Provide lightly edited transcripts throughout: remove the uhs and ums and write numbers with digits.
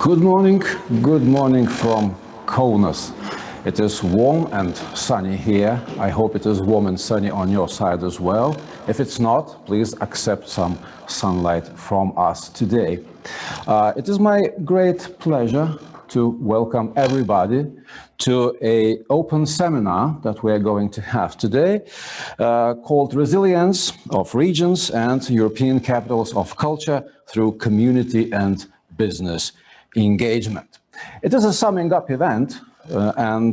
Good morning from Kaunas. It is warm and sunny here. I hope it is warm and sunny on your side as well. If it's not, please accept some sunlight from us today. It is my great pleasure to welcome everybody to an open seminar that we are going to have today called Resilience of Regions and European Capitals of Culture through Community and Business Engagement. It is a summing up event and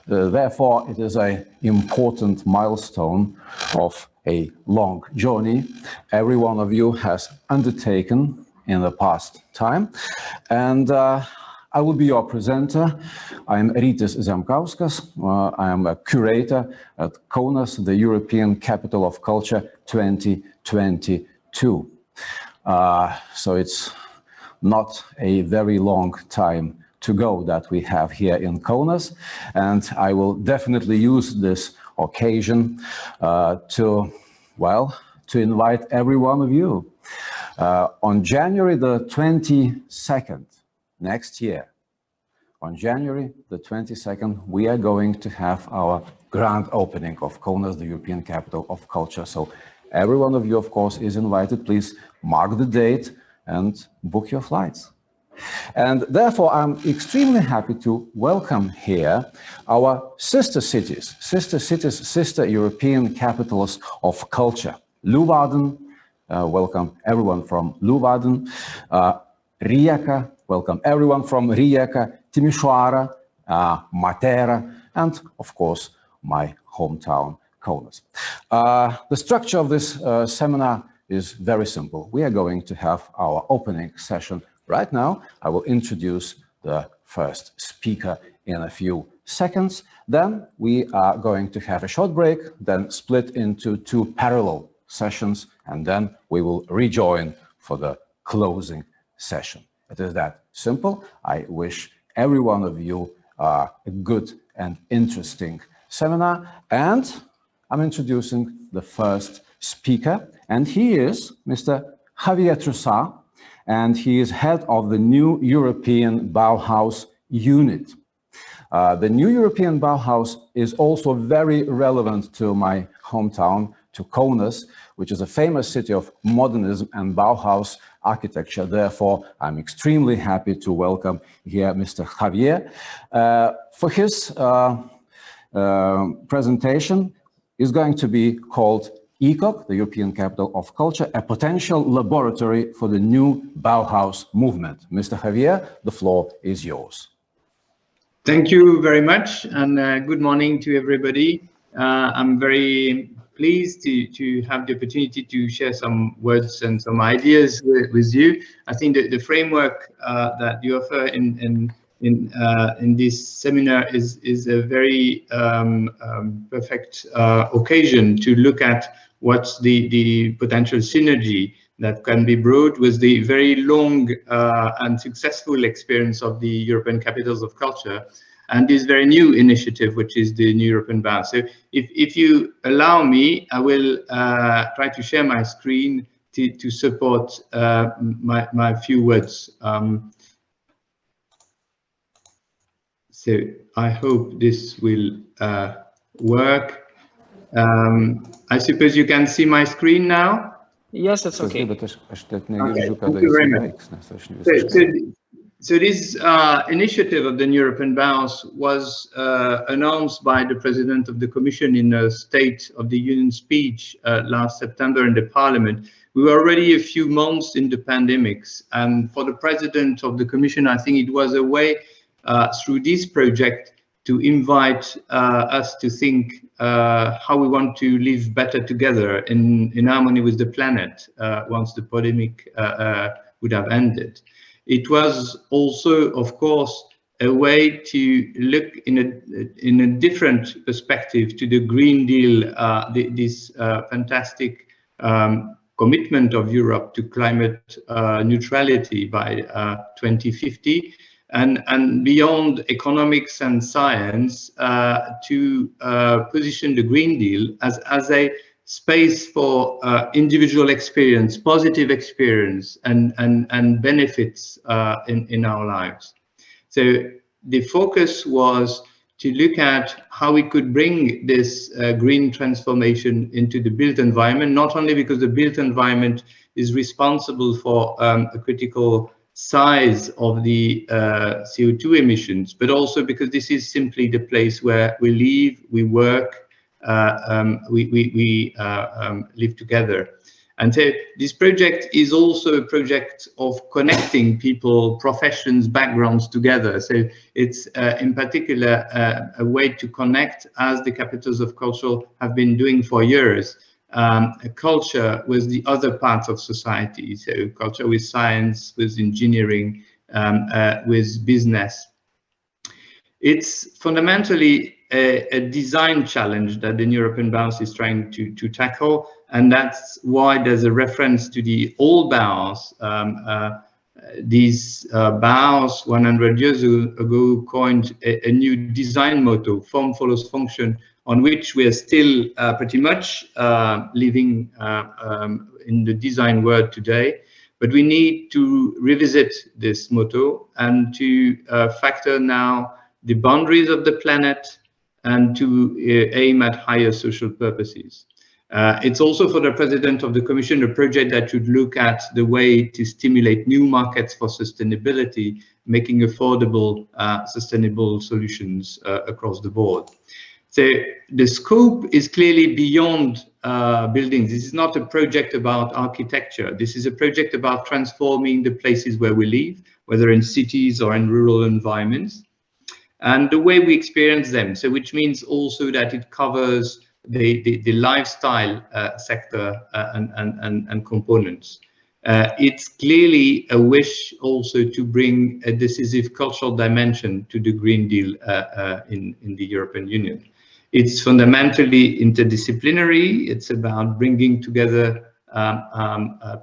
therefore it is an important milestone of a long journey every one of you has undertaken in the past time. And I will be your presenter. I am Rytis Zemkauskas. I am a curator at Kaunas, the European Capital of Culture 2022. So it's not a very long time to go that we have here in Kaunas, and I will definitely use this occasion to invite every one of you. On January the 22nd, next year, on January the 22nd, we are going to have our grand opening of Kaunas, the European Capital of Culture. So every one of you, of course, is invited. Please mark the date and book your flights. And therefore, I'm extremely happy to welcome here our sister cities, sister European capitals of culture. Leeuwarden, welcome everyone from Leeuwarden. Rijeka, welcome everyone from Rijeka. Timisoara, Matera, and of course, my hometown, Kaunas. The structure of this seminar is very simple. We are going to have our opening session right now. I will introduce the first speaker in a few seconds. Then we are going to have a short break, then split into two parallel sessions, and then we will rejoin for the closing session. It is that simple. I wish every one of you a good and interesting seminar. And I'm introducing the first speaker, and he is Mr. Javier Trussat, and he is head of the new European Bauhaus unit. The new European Bauhaus is also very relevant to my hometown, to Kaunas, which is a famous city of modernism and Bauhaus architecture. Therefore, I'm extremely happy to welcome here Mr. Javier. For his presentation is going to be called ECoC, the European Capital of Culture, a potential laboratory for the new Bauhaus movement. Mr. Javier, the floor is yours. Thank you very much, and good morning to everybody. I'm very pleased to have the opportunity to share some words and some ideas with you. I think that the framework that you offer in this seminar is a very perfect occasion to look at what's the potential synergy that can be brought with the very long and successful experience of the European Capitals of Culture and this very new initiative, which is the new European Bauhaus. So if you allow me, I will try to share my screen to support my few words. So I hope this will work. I suppose you can see my screen now? Yes, that's okay. Okay. Thank you very much. So this initiative of the European Bauhaus was announced by the President of the Commission in a State of the Union speech last September in the Parliament. We were already a few months in the pandemics, and for the President of the Commission, I think it was a way through this project to invite us to think how we want to live better together in harmony with the planet once the pandemic would have ended. It was also, of course, a way to look in a different perspective to the Green Deal, this fantastic commitment of Europe to climate neutrality by 2050. And beyond economics and science, to position the Green Deal as a space for individual experience, positive experience, and benefits in our lives. So the focus was to look at how we could bring this green transformation into the built environment, not only because the built environment is responsible for a critical size of the CO2 emissions, but also because this is simply the place where we live, we work, we live together. And so this project is also a project of connecting people, professions, backgrounds together. So it's in particular a way to connect, as the capitals of culture have been doing for years, a culture with the other parts of society. So culture with science, with engineering, with business. It's fundamentally a design challenge that the European Bauhaus is trying to tackle, and that's why there's a reference to the old Bauhaus. These Bauhaus 100 years ago coined a new design motto, form follows function, on which we are still pretty much living in the design world today. But we need to revisit this motto and to factor now the boundaries of the planet and to aim at higher social purposes. It's also, for the President of the Commission, a project that should look at the way to stimulate new markets for sustainability, making affordable, sustainable solutions across the board. So the scope is clearly beyond buildings. This is not a project about architecture. This is a project about transforming the places where we live, whether in cities or in rural environments, and the way we experience them. So which means also that it covers the lifestyle sector and components. It's clearly a wish also to bring a decisive cultural dimension to the Green Deal in the European Union. It's fundamentally interdisciplinary. It's about bringing together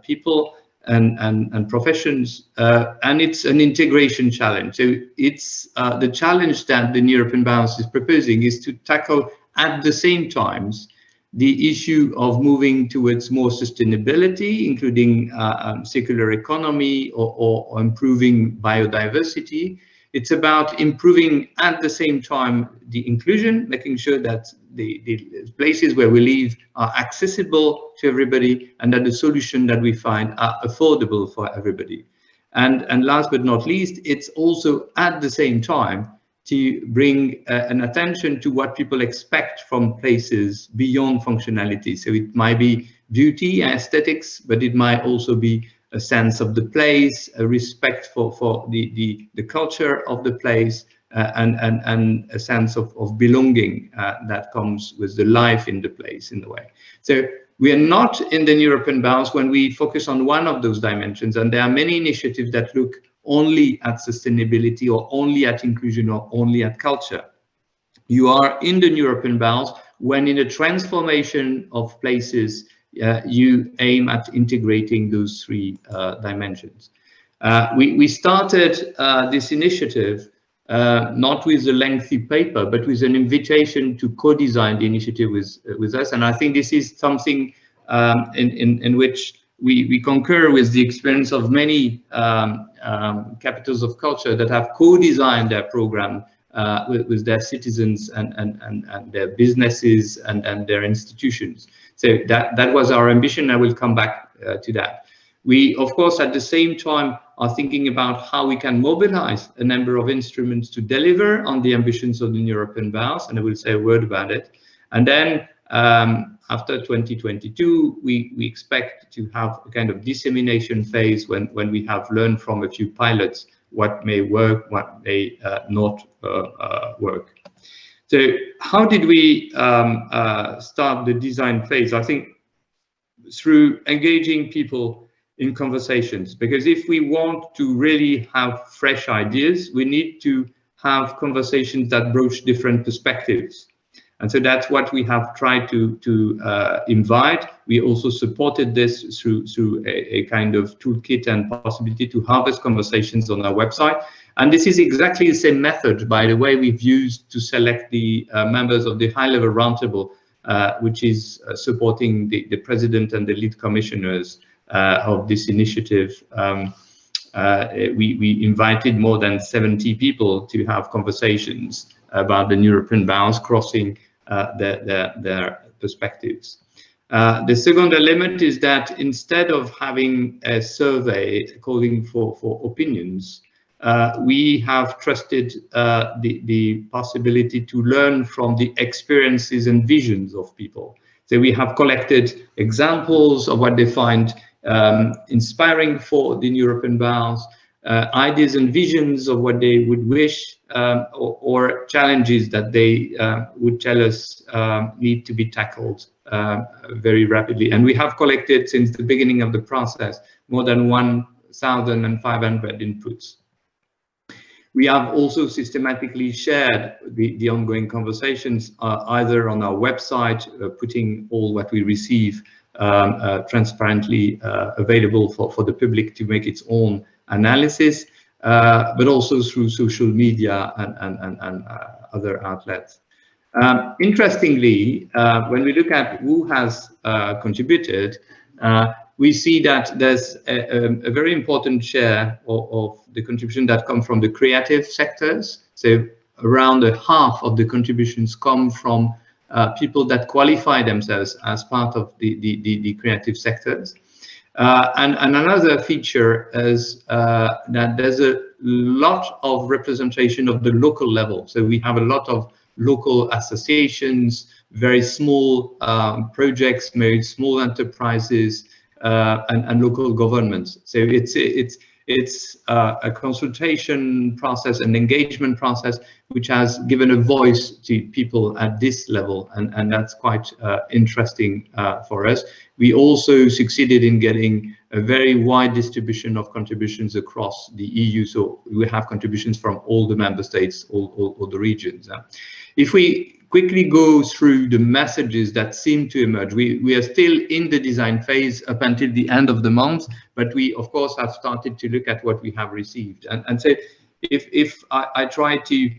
people and professions, and it's an integration challenge. So it's the challenge that the European Bauhaus is proposing is to tackle at the same times the issue of moving towards more sustainability, including circular economy or improving biodiversity. It's about improving at the same time the inclusion, making sure that the places where we live are accessible to everybody and that the solution that we find are affordable for everybody. And last but not least, it's also at the same time to bring an attention to what people expect from places beyond functionality. So it might be beauty, aesthetics, but it might also be a sense of the place, a respect for the culture of the place, and a sense of belonging that comes with the life in the place in a way. So we are not in the European Bauhaus when we focus on one of those dimensions, and there are many initiatives that look only at sustainability or only at inclusion or only at culture. You are in the European Bauhaus when in a transformation of places you aim at integrating those three dimensions. We started this initiative not with a lengthy paper, but with an invitation to co-design the initiative with us. And I think this is something in which we concur with the experience of many capitals of culture that have co-designed their program with their citizens and their businesses and their institutions. So that was our ambition. I will come back to that. We, of course, at the same time, are thinking about how we can mobilize a number of instruments to deliver on the ambitions of the European Bauhaus, and I will say a word about it. And then after 2022, we expect to have a kind of dissemination phase when we have learned from a few pilots what may work, what may not work. So how did we start the design phase? I think through engaging people in conversations, because if we want to really have fresh ideas, we need to have conversations that broach different perspectives. And so that's what we have tried to invite. We also supported this through a kind of toolkit and possibility to harvest conversations on our website. And this is exactly the same method, by the way, we've used to select the members of the high-level roundtable which is supporting the president and the lead commissioners of this initiative. We invited more than 70 people to have conversations about the European bounds, crossing their perspectives. The second element is that instead of having a survey calling for opinions, we have trusted the possibility to learn from the experiences and visions of people. So we have collected examples of what they find inspiring for the European bounds, ideas and visions of what they would wish, or challenges that they would tell us need to be tackled very rapidly. And we have collected, since the beginning of the process, more than 1,500 inputs. We have also systematically shared the ongoing conversations either on our website, putting all what we receive transparently available for the public to make its own analysis, but also through social media and other outlets. Interestingly, when we look at who has contributed, we see that there's a very important share of the contribution that come from the creative sectors. So around half of the contributions come from people that qualify themselves as part of the creative sectors. And another feature is that there's a lot of representation of the local level. So we have a lot of local associations, very small projects, very small enterprises, and local governments. So it's a consultation process, an engagement process, which has given a voice to people at this level, and that's quite interesting for us. We also succeeded in getting a very wide distribution of contributions across the EU, so we have contributions from all the member states, all the regions. If we quickly go through the messages that seem to emerge, we are still in the design phase up until the end of the month, but we of course have started to look at what we have received. And so if I try to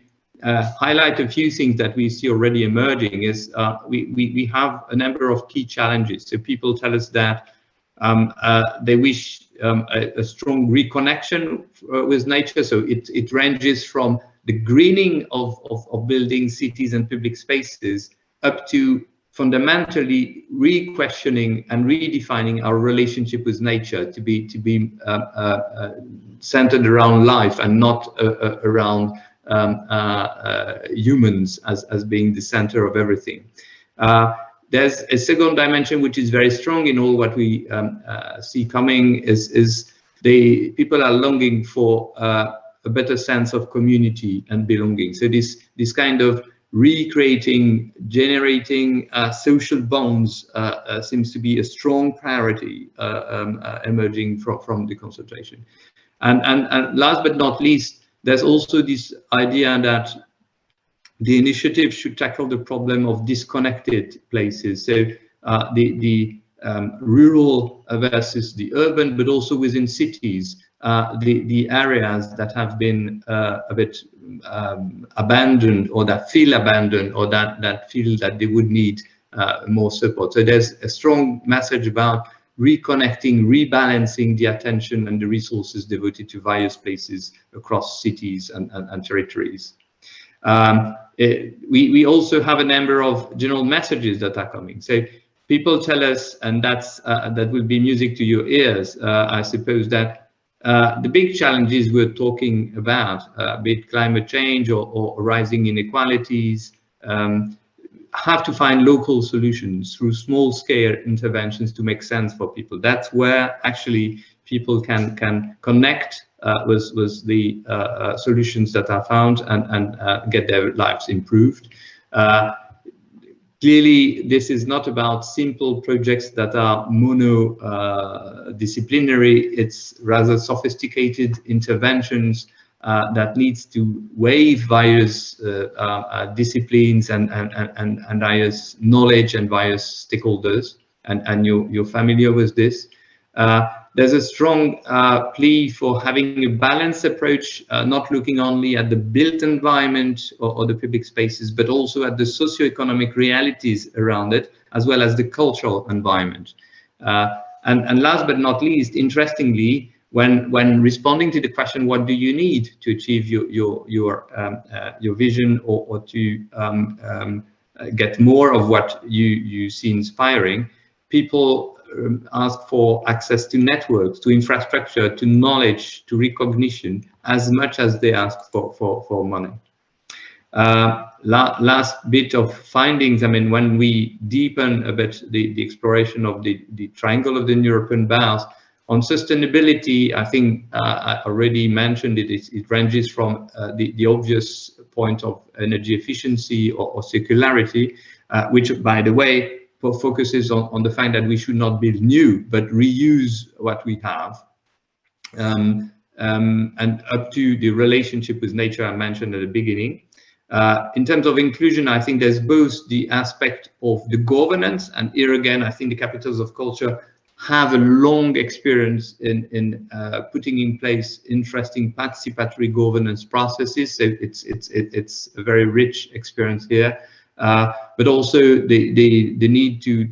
highlight a few things that we see already emerging, is we have a number of key challenges. So people tell us that they wish a strong reconnection with nature. So it ranges from the greening of buildings, cities and public spaces, up to fundamentally re-questioning and redefining our relationship with nature to be centered around life and not around humans as being the center of everything. There's a second dimension which is very strong in all what we see coming, is the people are longing for a better sense of community and belonging. So this kind of recreating, generating social bonds seems to be a strong priority emerging from the consultation. And last but not least, there's also this idea that the initiative should tackle the problem of disconnected places. So the rural versus the urban, but also within cities, the areas that have been a bit abandoned, or that feel abandoned, or that feel that they would need more support. So there's a strong message about reconnecting, rebalancing the attention and the resources devoted to various places across cities and territories. We also have a number of general messages that are coming. So people tell us, and that will be music to your ears, I suppose, that the big challenges we're talking about, be it climate change or rising inequalities, have to find local solutions through small-scale interventions to make sense for people. That's where actually people can connect with the solutions that are found and get their lives improved. Clearly, this is not about simple projects that are mono-disciplinary. It's rather sophisticated interventions that needs to weave various disciplines and various knowledge and various stakeholders, and you're familiar with this. there's a strong plea for having a balanced approach, not looking only at the built environment or the public spaces, but also at the socio-economic realities around it, as well as the cultural environment. And last but not least, interestingly, when responding to the question, what do you need to achieve your vision or to get more of what you see inspiring, people ask for access to networks, to infrastructure, to knowledge, to recognition, as much as they ask for money. Last bit of findings, I mean, when we deepen a bit the exploration of the triangle of the European Bauhaus, on sustainability, I think I already mentioned it. It ranges from the obvious point of energy efficiency or circularity, which, by the way, focuses on the fact that we should not build new, but reuse what we have. And up to the relationship with nature I mentioned at the beginning. In terms of inclusion, I think there's both the aspect of the governance, and here again, I think the capitals of culture have a long experience in putting in place interesting participatory governance processes. So it's a very rich experience here, but also the need to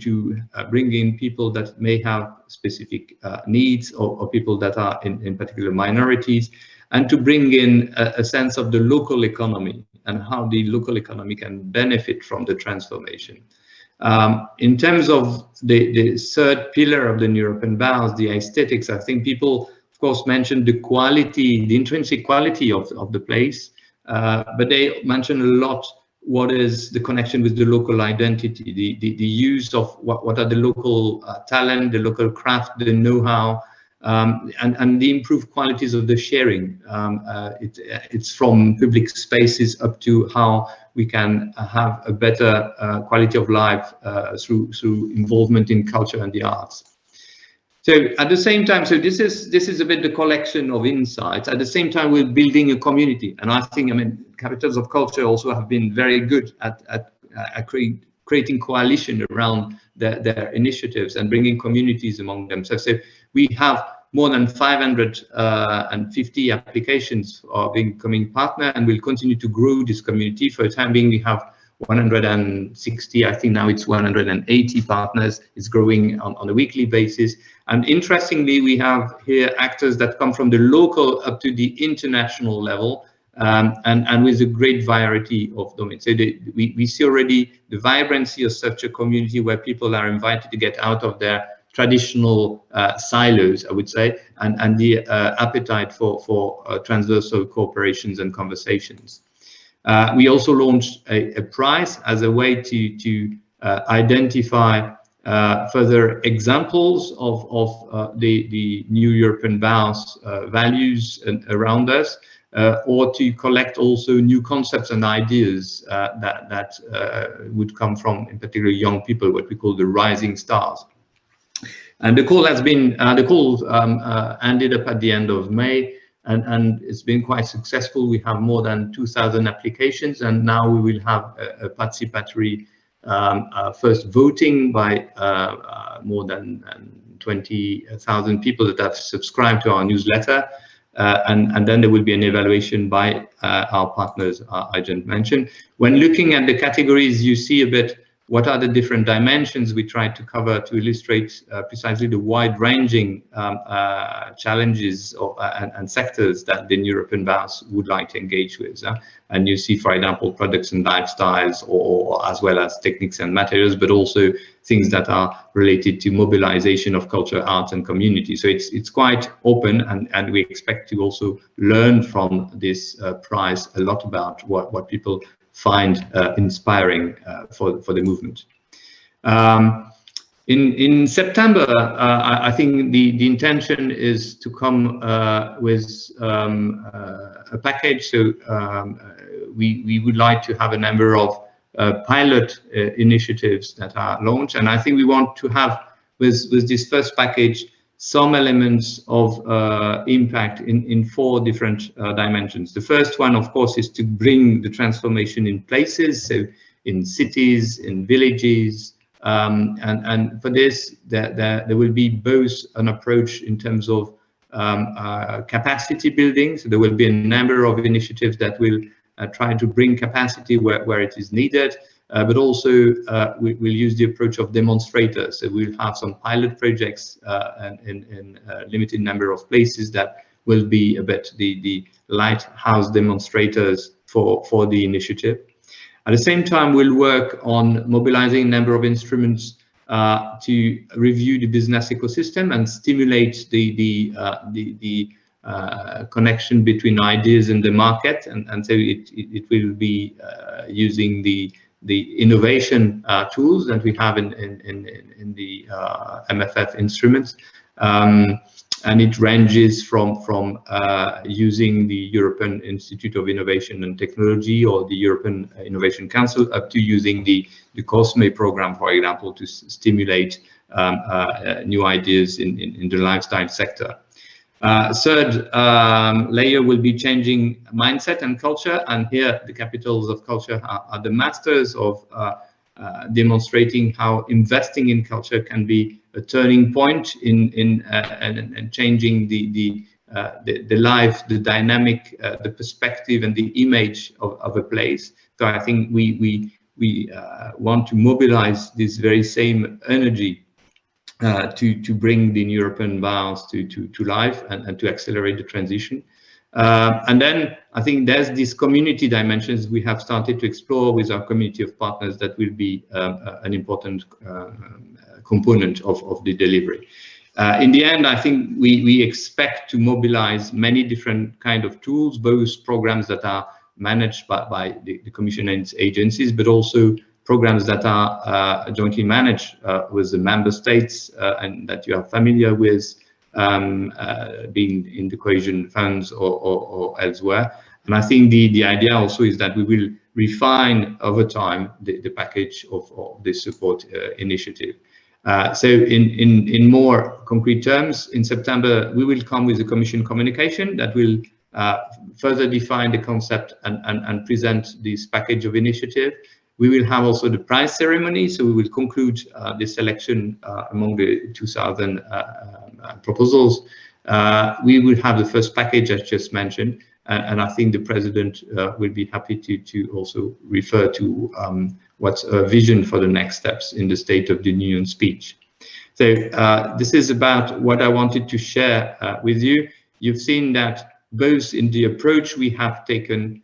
bring in people that may have specific needs, or people that are in particular minorities, and to bring in a sense of the local economy and how the local economy can benefit from the transformation. In terms of the third pillar of the European Bauhaus, the aesthetics, I think people, of course, mentioned the quality, the intrinsic quality of the place, but they mentioned a lot what is the connection with the local identity, the use of what are the local talent, the local craft, the know-how, and the improved qualities of the sharing. It's from public spaces up to how we can have a better quality of life through involvement in culture and the arts. So at the same time, so this is a bit the collection of insights. At the same time, we're building a community, and I think, I mean, capitals of culture also have been very good at creating coalition around their initiatives and bringing communities among them. So we have more than 550 applications for becoming partner, and we'll continue to grow this community. For the time being, we have 160, I think now it's 180 partners. It's growing on a weekly basis. And interestingly, we have here actors that come from the local up to the international level, and with a great variety of domains. So we see already the vibrancy of such a community where people are invited to get out of their traditional silos, I would say, and the appetite for transversal cooperations and conversations. We also launched a prize as a way to identify further examples of the new European Bauhaus values around us, or to collect also new concepts and ideas that would come from, in particular, young people, what we call the rising stars. And the call has been, ended up at the end of May, and it's been quite successful. We have more than 2,000 applications, and now we will have a participatory first voting by more than 20,000 people that have subscribed to our newsletter. And then there will be an evaluation by our partners I just mentioned. When looking at the categories, you see a bit what are the different dimensions we try to cover to illustrate precisely the wide-ranging challenges and sectors that the European Bauhaus would like to engage with. And you see, for example, products and lifestyles, or as well as techniques and materials, but also things that are related to mobilization of culture, art, and community. So it's quite open, and we expect to also learn from this prize a lot about what people find inspiring for the movement. In September, I think the intention is to come with a package. So we would like to have a number of pilot initiatives that are launched, and I think we want to have with this first package some elements of impact in 4 different dimensions. The first one, of course, is to bring the transformation in places, so in cities, in villages, And for this, there will be both an approach in terms of capacity building. So there will be a number of initiatives that will try to bring capacity where it is needed, but also we'll use the approach of demonstrators. So we'll have some pilot projects in a limited number of places that will be a bit the lighthouse demonstrators for the initiative. At the same time, we'll work on mobilizing a number of instruments to review the business ecosystem and stimulate the connection between ideas and the market. And so it will be using the innovation tools that we have in the MFF instruments. And it ranges from using the European Institute of Innovation and Technology or the European Innovation Council up to using the ECoC-SME program, for example, to stimulate new ideas in the lifestyle sector. Third layer will be changing mindset and culture, and here the capitals of culture are the masters of demonstrating how investing in culture can be a turning point in changing the life, the dynamic, the perspective, and the image of a place. So I think we want to mobilize this very same energy to bring the European Bauhaus to life and to accelerate the transition. And then I think there's these community dimensions we have started to explore with our community of partners that will be an important component of the delivery. In the end, I think we expect to mobilize many different kind of tools, both programs that are managed by the Commission and its agencies, but also programs that are jointly managed with the member states and that you are familiar with, being in the cohesion funds or elsewhere. And I think the idea also is that we will refine over time the package of this support initiative. So in more concrete terms, in September, we will come with a Commission communication that will further define the concept and present this package of initiative. We will have also the prize ceremony, so we will conclude the selection among the 2,000 proposals. We will have the first package as just mentioned, and I think the President will be happy to also refer to what's a vision for the next steps in the State of the Union speech. So this is about what I wanted to share with you. You've seen that both in the approach we have taken,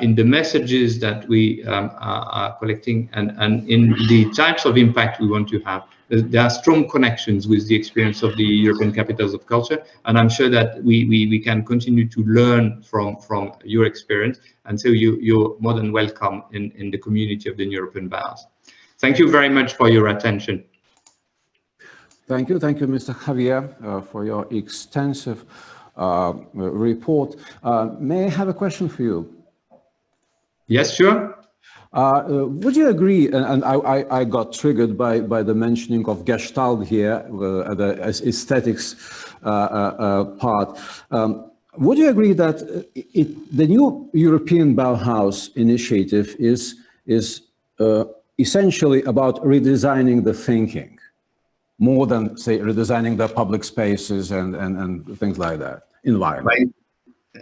in the messages that we are collecting, and in the types of impact we want to have. There are strong connections with the experience of the European Capitals of Culture, and I'm sure that we can continue to learn from your experience, and so you're more than welcome in the community of the European Bauhaus. Thank you very much for your attention. Thank you, Mr. Javier, for your extensive report. May I have a question for you? Yes, sure. Would you agree, and I got triggered by the mentioning of Gestalt here, the aesthetics part. Would you agree that the new European Bauhaus initiative is essentially about redesigning the thinking, more than, say, redesigning the public spaces and things like that, environment? Right.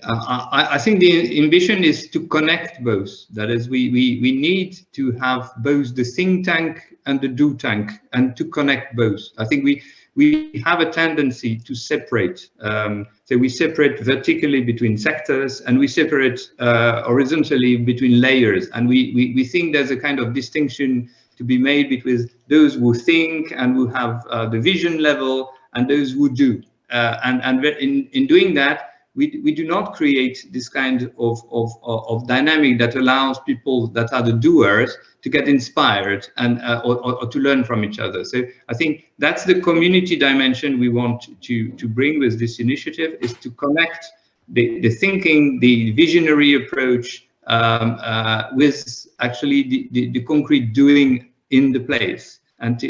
I think the ambition is to connect both. That is, we need to have both the think tank and the do tank, and to connect both. I think we have a tendency to separate. So we separate vertically between sectors, and we separate horizontally between layers. And we think there's a kind of distinction to be made between those who think and who have the vision level and those who do. And in doing that, we do not create this kind of dynamic that allows people that are the doers to get inspired and or to learn from each other. So I think that's the community dimension we want to bring with this initiative, is to connect the thinking, the visionary approach with actually the concrete doing in the place. And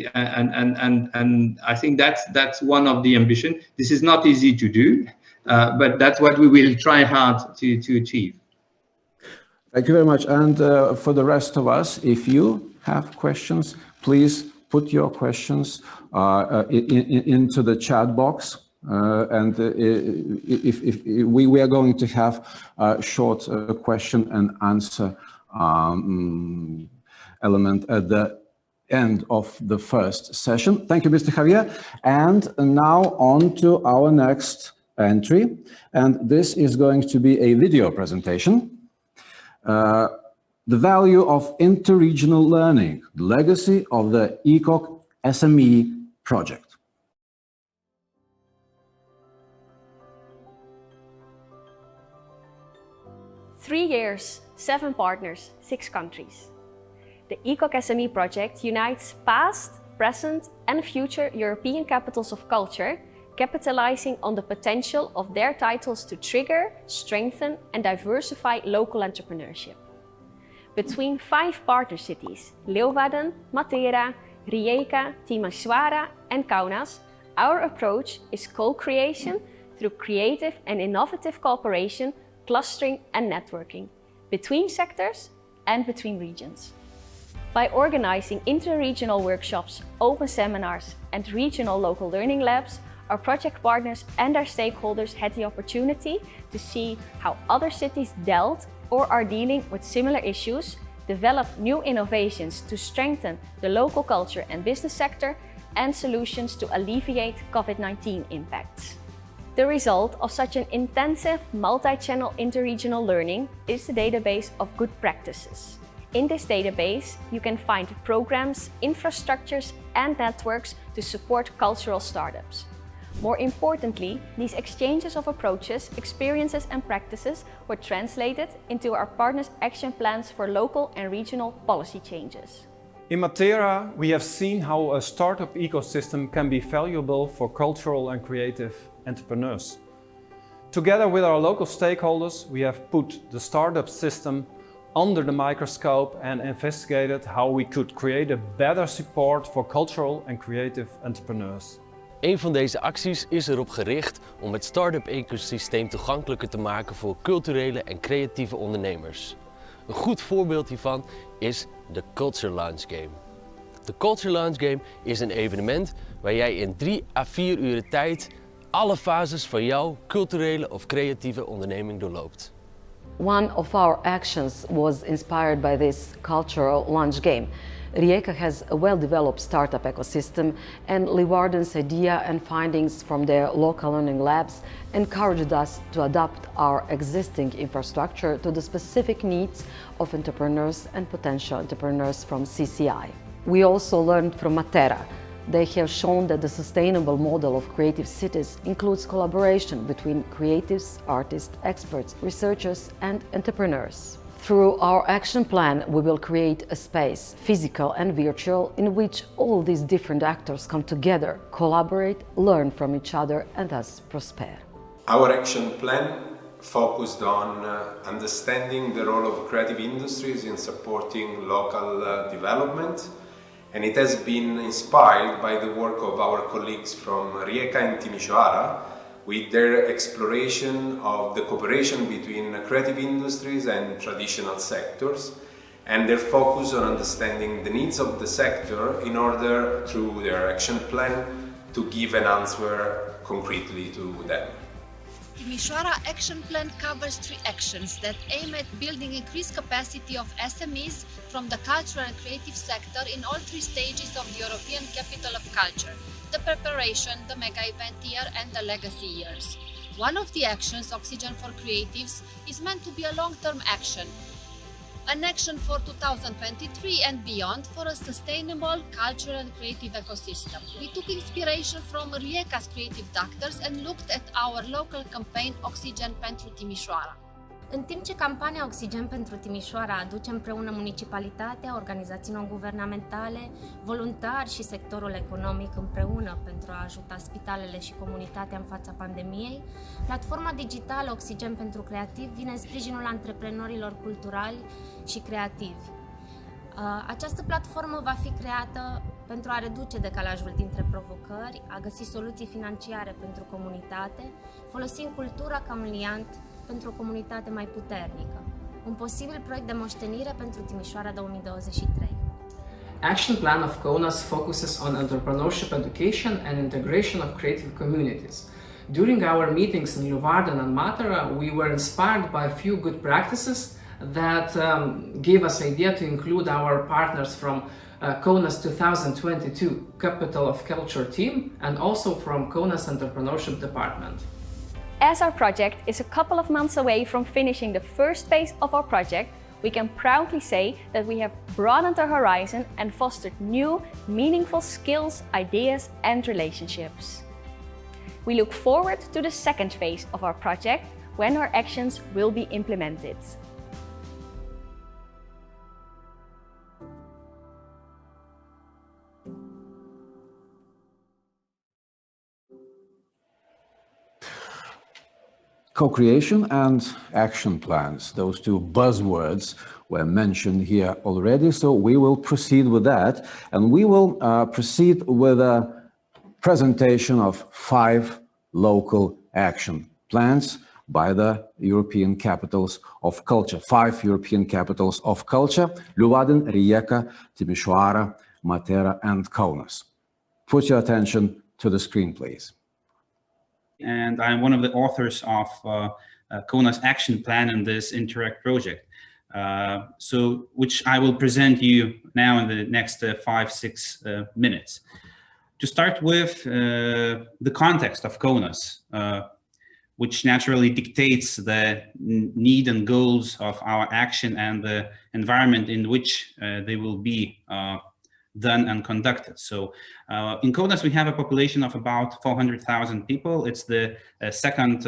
I think that's one of the ambition. This is not easy to do. But that's what we will try hard to achieve. Thank you very much. And for the rest of us, if you have questions, please put your questions into the chat box. And if we are going to have a short question and answer element at the end of the first session. Thank you, Mr. Javier. And now on to our next entry. And this is going to be a video presentation. The value of interregional learning, the legacy of the ECoC-SME project. 3 years, 7 partners, 6 countries. The ECoC-SME project unites past, present and future European capitals of culture, capitalizing on the potential of their titles to trigger, strengthen and diversify local entrepreneurship. Between 5 partner cities, Leeuwarden, Matera, Rijeka, Timisoara and Kaunas, our approach is co-creation through creative and innovative cooperation, clustering and networking between sectors and between regions. By organizing inter-regional workshops, open seminars and regional local learning labs, our project partners and our stakeholders had the opportunity to see how other cities dealt or are dealing with similar issues, develop new innovations to strengthen the local culture and business sector, and solutions to alleviate COVID-19 impacts. The result of such an intensive multi-channel interregional learning is the database of good practices. In this database, you can find programs, infrastructures and networks to support cultural startups. More importantly, these exchanges of approaches, experiences and practices were translated into our partners' action plans for local and regional policy changes. In Matera, we have seen how a startup ecosystem can be valuable for cultural and creative entrepreneurs. Together with our local stakeholders, we have put the startup system under the microscope and investigated how we could create a better support for cultural and creative entrepreneurs. Een van deze acties is erop gericht om het start-up ecosysteem toegankelijker te maken voor culturele en creatieve ondernemers. Een goed voorbeeld hiervan is de Culture Launch Game. De Culture Launch Game is een evenement waar jij in 3 à 4 uur tijd alle fases van jouw culturele of creatieve onderneming doorloopt. One of our actions was inspired by this cultural launch game. Rijeka has a well-developed startup ecosystem, and Leeuwarden's idea and findings from their local learning labs encouraged us to adapt our existing infrastructure to the specific needs of entrepreneurs and potential entrepreneurs from CCI. We also learned from Matera. They have shown that the sustainable model of creative cities includes collaboration between creatives, artists, experts, researchers and entrepreneurs. Through our action plan, we will create a space, physical and virtual, in which all these different actors come together, collaborate, learn from each other and thus prosper. Our action plan focused on understanding the role of creative industries in supporting local development. And it has been inspired by the work of our colleagues from Rijeka and Timisoara with their exploration of the cooperation between creative industries and traditional sectors and their focus on understanding the needs of the sector in order, through their action plan, to give an answer concretely to them. Timisoara Action Plan covers 3 actions that aim at building increased capacity of SMEs from the cultural and creative sector in all 3 stages of the European Capital of Culture, the preparation, the mega event year and the legacy years. One of the actions, Oxygen for Creatives, is meant to be a long-term action, an action for 2023 and beyond for a sustainable cultural and creative ecosystem. We took inspiration from Rijeka's creative doctors and looked at our local campaign Oxygen pentru Timisoara. În timp ce campania Oxigen pentru Timisoara aduce împreună municipalitatea, organizații non-guvernamentale, voluntari și sectorul economic împreună pentru a ajuta spitalele și comunitatea în fața pandemiei, platforma digitală Oxigen pentru Creativ vine în sprijinul antreprenorilor culturali și creativi. Această platformă va fi creată pentru a reduce decalajul dintre provocări, a găsi soluții financiare pentru comunitate, folosind cultura ca un liant pentru o comunitate mai puternică. Un posibil proiect de moștenire pentru Timișoara 2023. Action plan of Kaunas focuses on entrepreneurship education and integration of creative communities. During our meetings in Leeuwarden and Matera, we were inspired by a few good practices that gave us idea to include our partners from Kaunas 2022 Capital of Culture team and also from Kaunas Entrepreneurship Department. As our project is a couple of months away from finishing the first phase of our project, we can proudly say that we have broadened our horizon and fostered new, meaningful skills, ideas and relationships. We look forward to the second phase of our project when our actions will be implemented. Co-creation and action plans, those two buzzwords were mentioned here already, so we will proceed with that, and we will proceed with a presentation of 5 local action plans by the European capitals of culture. 5 European capitals of culture: Leeuwarden, Rijeka, Timisoara, Matera and Kaunas. Put your attention to the screen, please. And I'm one of the authors of Kaunas Action Plan in this Interact project, which I will present you now in the next 5-6 minutes. To start with, the context of Kaunas, which naturally dictates the need and goals of our action and the environment in which they will be done and conducted. So in Kaunas, we have a population of about 400,000 people. It's the second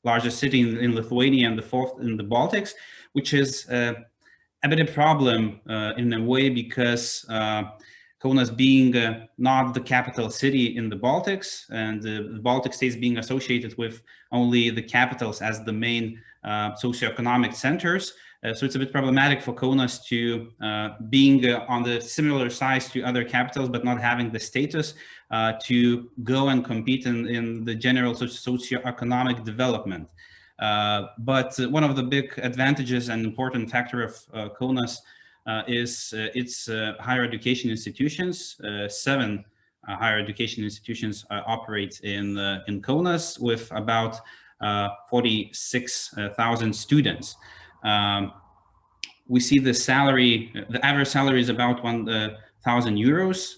largest city in Lithuania and the 4th in the Baltics, which is a bit of a problem in a way because Kaunas being not the capital city in the Baltics, and the Baltic states being associated with only the capitals as the main socioeconomic centers. So it's a bit problematic for Kaunas to being on the similar size to other capitals, but not having the status to go and compete in the general socioeconomic development. But one of the big advantages and important factor of Kaunas is its higher education institutions. 7 higher education institutions operate in Kaunas with about 46,000 students. We see the salary, the average salary is about 1,000 euros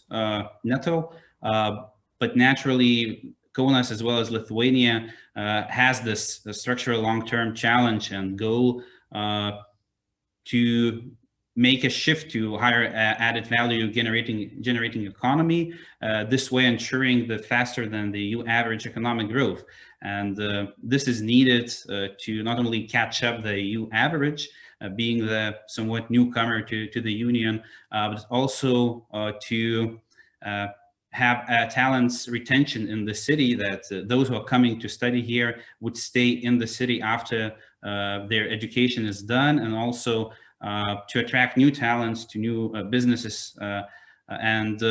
netto, but naturally Kaunas as well as Lithuania has this structural long-term challenge and goal to make a shift to higher added value generating economy, this way ensuring the faster than the EU average economic growth. And this is needed to not only catch up the EU average, being the somewhat newcomer to the Union, but also to have talents retention in the city, that those who are coming to study here would stay in the city after their education is done, and also to attract new talents to new businesses and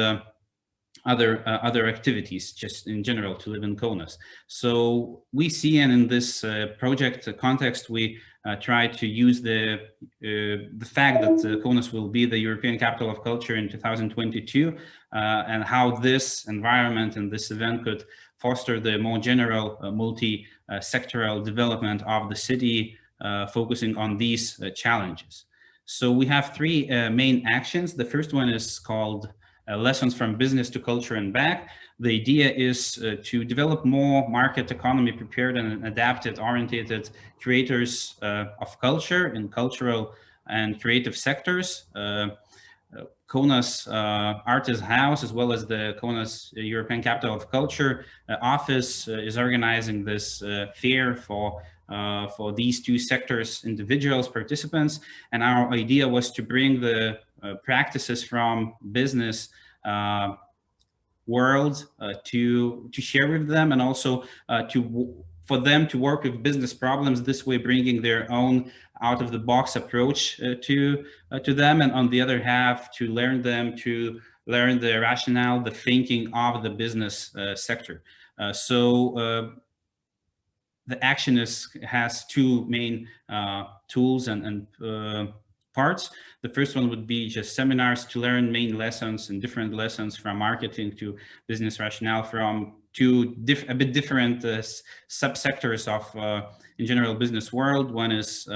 other activities just in general to live in Kaunas. So we see, and in this project context, we try to use the fact that Kaunas will be the European Capital of Culture in 2022 and how this environment and this event could foster the more general multi-sectoral development of the city, focusing on these challenges. So we have 3 main actions. The first one is called Lessons from Business to Culture and Back. The idea is to develop more market economy prepared and adapted oriented creators of culture in cultural and creative sectors. Kaunas Artist House, as well as the Kaunas European Capital of Culture office, is organizing this fair for these 2 sectors, individuals, participants. And our idea was to bring the practices from business world to share with them, and also for them to work with business problems, this way bringing their own out-of-the-box approach to them, and on the other half to learn the rationale, the thinking of the business sector. The action has 2 main tools and parts. The first one would be just seminars to learn main lessons and different lessons from marketing to business rationale from two a bit different subsectors of in general business world. One is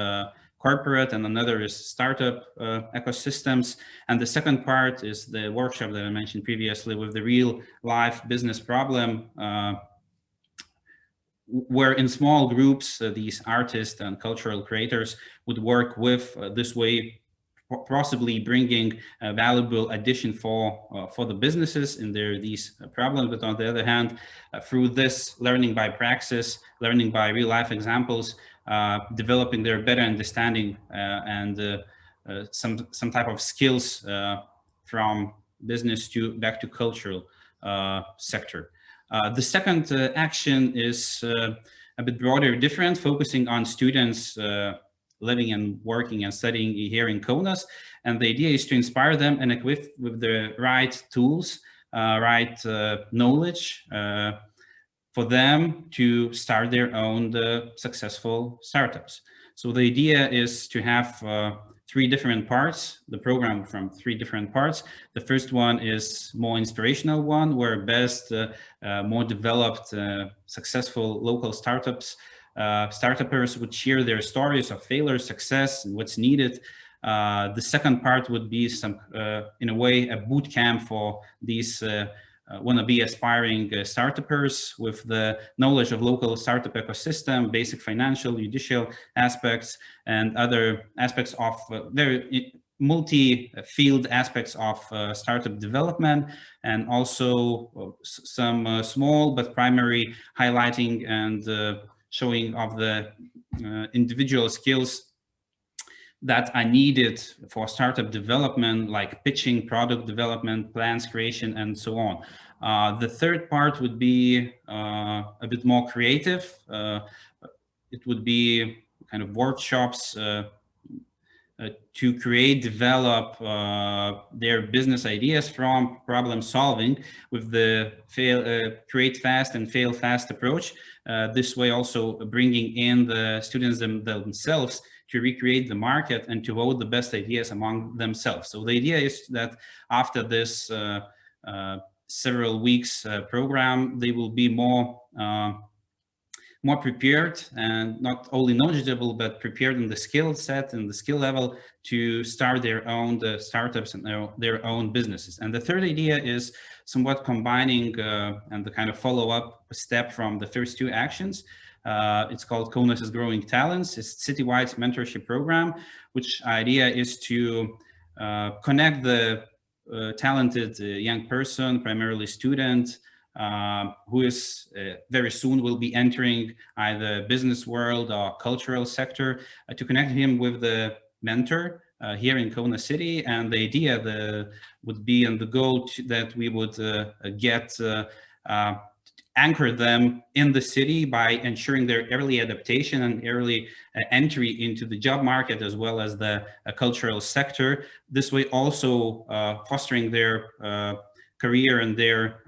corporate and another is startup ecosystems. And the second part is the workshop that I mentioned previously with the real life business problem, where in small groups, these artists and cultural creators would work with this way, possibly bringing a valuable addition for the businesses in these problems. But on the other hand, through this learning by praxis, learning by real life examples, developing their better understanding and some type of skills from business back to cultural sector. The second action is a bit broader, different, focusing on students living and working and studying here in Kaunas. And the idea is to inspire them and equip with the right tools, right knowledge for them to start their own successful startups. So the idea is to have three different parts, the program from three different parts. The first one is more inspirational one, where best, more developed, successful local startuppers would share their stories of failure, success, and what's needed. The second part would be some, in a way, a boot camp for these wanna-be aspiring startuppers with the knowledge of local startup ecosystem, basic financial, judicial aspects, and other aspects of very multi-field aspects of startup development, and also some small but primary highlighting and showing of the individual skills that are needed for startup development, like pitching, product development, plans creation, and so on. The third part would be a bit more creative. It would be kind of workshops to create, develop their business ideas from problem solving with the create fast and fail fast approach. This way also bringing in the students themselves to recreate the market and to vote the best ideas among themselves. So the idea is that after this several weeks program, they will be more prepared and not only knowledgeable, but prepared in the skill set and the skill level to start their own startups and their own businesses. And the third idea is somewhat combining and the kind of follow-up step from the first two actions. It's called Kaunas is Growing Talents. It's a citywide mentorship program, which idea is to connect the talented young person, primarily student, who is very soon will be entering either business world or cultural sector, to connect him with the mentor here in Kaunas city. And the idea would be, and the goal that we would get anchor them in the city by ensuring their early adaptation and early entry into the job market, as well as the cultural sector. This way also fostering their career and their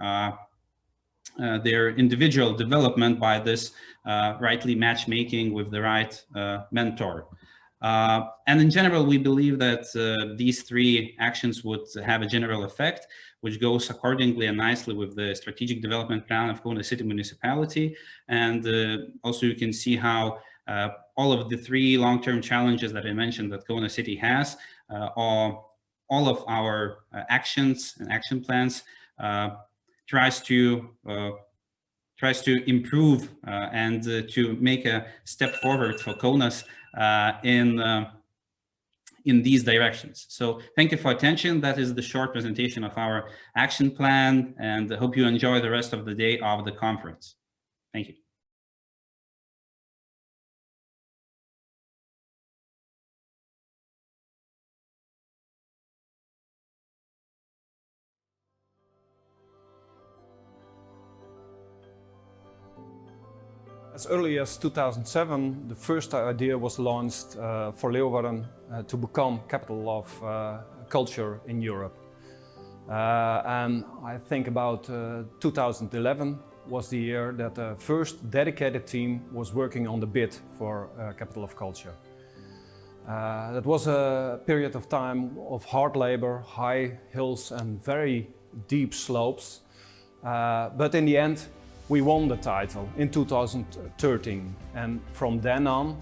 individual development by this rightly matchmaking with the right mentor. And in general, we believe that these three actions would have a general effect, which goes accordingly and nicely with the strategic development plan of Kaunas City Municipality. And also you can see how all of the three long-term challenges that I mentioned that Kaunas City has, all of our actions and action plans tries to improve and to make a step forward for Kaunas in these directions. So thank you for attention. That is the short presentation of our action plan, and I hope you enjoy the rest of the day of the conference. Thank you. As early as 2007, the first idea was launched for Leeuwarden to become capital of culture in Europe. And I think about 2011 was the year that the first dedicated team was working on the bid for capital of culture. That was a period of time of hard labor, high hills and very deep slopes. But in the end, we won the title in 2013. And from then on,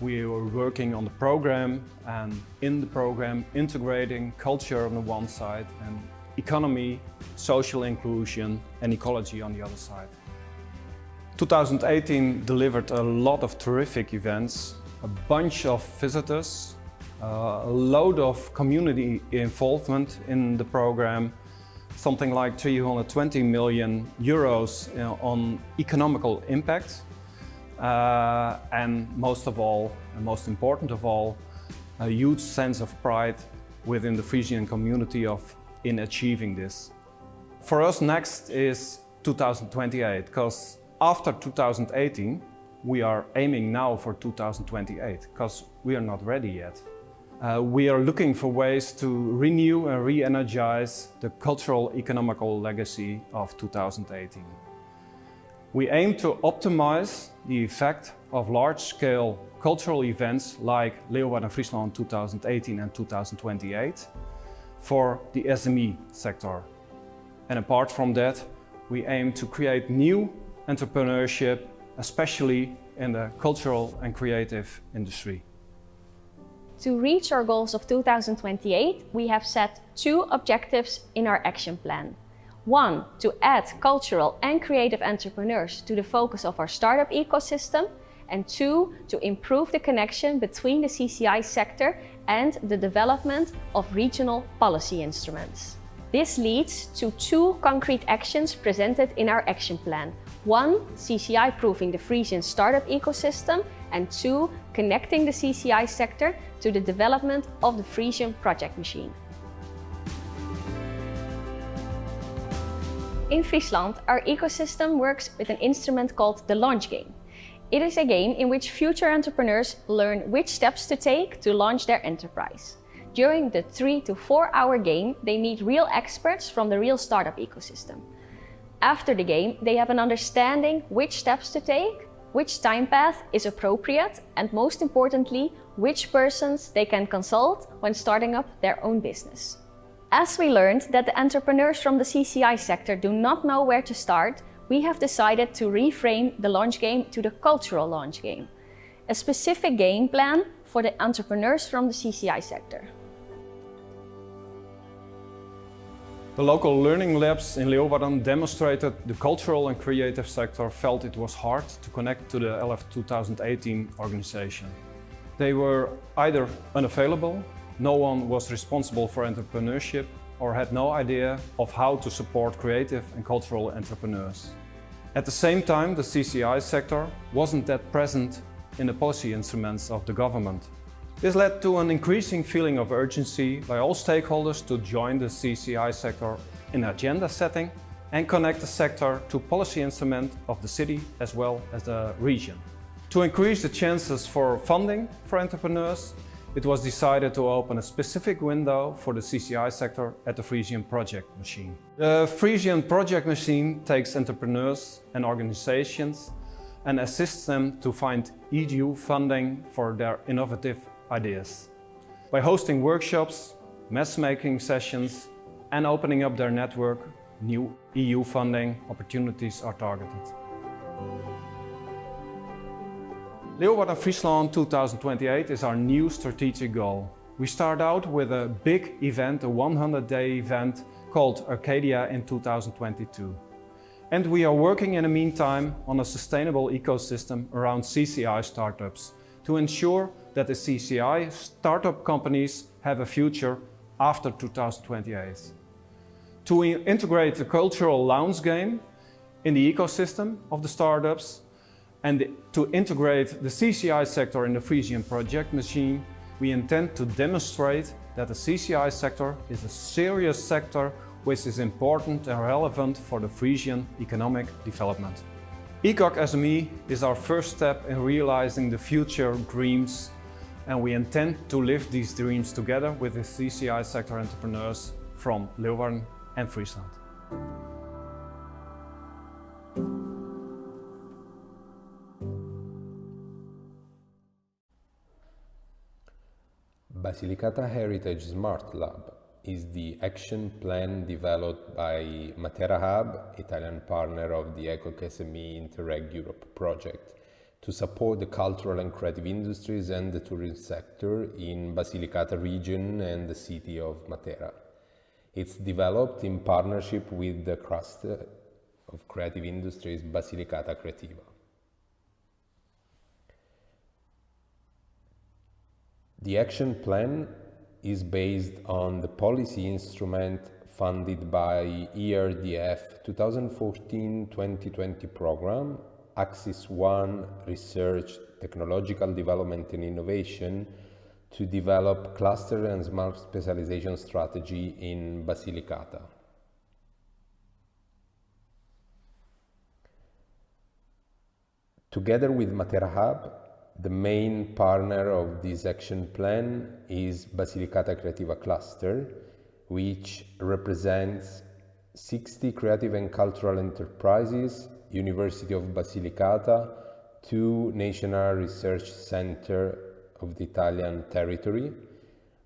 we were working on the program, and in the program integrating culture on the one side and economy, social inclusion and ecology on the other side. 2018 delivered a lot of terrific events, a bunch of visitors, a load of community involvement in the program, something like 320 million euros on economical impact, and most of all, and most important of all, a huge sense of pride within the Frisian community in achieving this. For us, next is 2028, because after 2018, we are aiming now for 2028, because we are not ready yet. We are looking for ways to renew and re-energize the cultural economical legacy of 2018. We aim to optimize the effect of large-scale cultural events like Leeuwarden Friesland 2018 and 2028 for the SME sector. And apart from that, we aim to create new entrepreneurship, especially in the cultural and creative industry. To reach our goals of 2028, we have set 2 objectives in our action plan. 1, to add cultural and creative entrepreneurs to the focus of our startup ecosystem, and 2, to improve the connection between the CCI sector and the development of regional policy instruments. This leads to 2 concrete actions presented in our action plan. 1, CCI-proofing the Frisian startup ecosystem, and 2, connecting the CCI sector to the development of the Frisian project machine. In Friesland, our ecosystem works with an instrument called the launch game. It is a game in which future entrepreneurs learn which steps to take to launch their enterprise. During the 3 to 4 hour game, they meet real experts from the real startup ecosystem. After the game, they have an understanding which steps to take, which time path is appropriate, and most importantly, which persons they can consult when starting up their own business. As we learned that the entrepreneurs from the CCI sector do not know where to start, we have decided to reframe the launch game to the cultural launch game, a specific game plan for the entrepreneurs from the CCI sector. The local learning labs in Leeuwarden demonstrated the cultural and creative sector felt it was hard to connect to the LF 2018 organization. They were either unavailable, no one was responsible for entrepreneurship, or had no idea of how to support creative and cultural entrepreneurs. At the same time, the CCI sector wasn't that present in the policy instruments of the government. This led to an increasing feeling of urgency by all stakeholders to join the CCI sector in agenda setting and connect the sector to policy instruments of the city as well as the region. To increase the chances for funding for entrepreneurs, it was decided to open a specific window for the CCI sector at the Frisian Project Machine. The Frisian Project Machine takes entrepreneurs and organizations and assists them to find EU funding for their innovative ideas. By hosting workshops, matchmaking sessions and opening up their network, new EU funding opportunities are targeted. Leeuwarden Friesland 2028 is our new strategic goal. We start out with a big event, a 100-day event called Arcadia in 2022. And we are working in the meantime on a sustainable ecosystem around CCI startups to ensure that the CCI startup companies have a future after 2028. To integrate the cultural lounge game in the ecosystem of the startups and to integrate the CCI sector in the Frisian Project Machine, we intend to demonstrate that the CCI sector is a serious sector which is important and relevant for the Frisian economic development. ECoC-SME is our first step in realizing the future dreams, and we intend to live these dreams together with the CCI sector entrepreneurs from Leeuwarden and Friesland. Basilicata Heritage Smart Lab is the action plan developed by Matera Hub, Italian partner of the ECoC-SME Interreg Europe project, to support the cultural and creative industries and the tourism sector in Basilicata region and the city of Matera. It's developed in partnership with the cluster of creative industries Basilicata Creativa. The action plan is based on the policy instrument funded by ERDF 2014-2020 program, Axis 1 Research, Technological Development and Innovation, to develop cluster and smart specialization strategy in Basilicata. Together with Matera Hub, the main partner of this action plan is Basilicata Creativa Cluster, which represents 60 creative and cultural enterprises, University of Basilicata, 2 national research centers of the Italian territory.